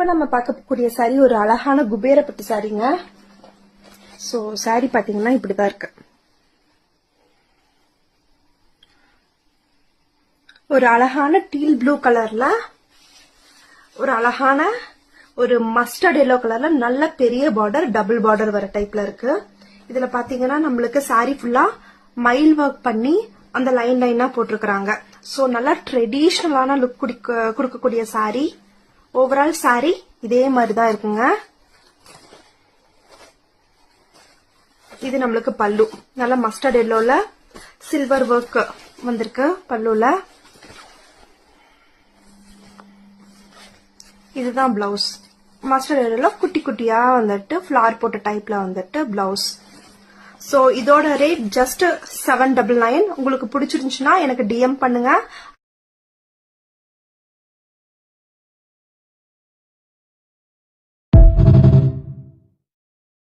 இப்ப நம்ம பார்க்கக்கூடிய சாரி ஒரு அழகான குபேரப்பட்டு சாரிங்க. சோ சாரி பாத்தீங்கன்னா இப்படிதான் இருக்கு. ஒரு அழகான டீல் ப்ளூ கலர்ல ஒரு அழகான ஒரு மஸ்டர்ட் எல்லோ கலர்ல நல்ல பெரிய பார்டர், டபுள் பார்டர் வர டைப்ல இருக்கு. இதுல பாத்தீங்கன்னா நம்மளுக்கு சாரி ஃபுல்லா மயில் ஒர்க் பண்ணி அந்த லைன் லைனா போட்டிருக்காங்க. சோ நல்லா ட்ரெடிஷனலான லுக் கொடுக்கக்கூடிய சாரி. ஓவரால் சாரி இதே மாதிரிதான் இருக்குங்க. இது நம்மளுக்கு பல்லு, நல்ல மஸ்டர்ட் எல்லோல சில்வர் ஒர்க் வந்திருக்கு பல்லுல. இதுதான் பிளவுஸ். மஸ்டர்ட் எல்லோல குட்டி குட்டியா வந்துட்டு ஃபிளார் போட்ட டைப்ல வந்துட்டு பிளவுஸ். சோ இதோட ரேட் ஜஸ்ட் 799. உங்களுக்கு பிடிச்சிருந்துச்சுன்னா எனக்கு டிஎம் பண்ணுங்க.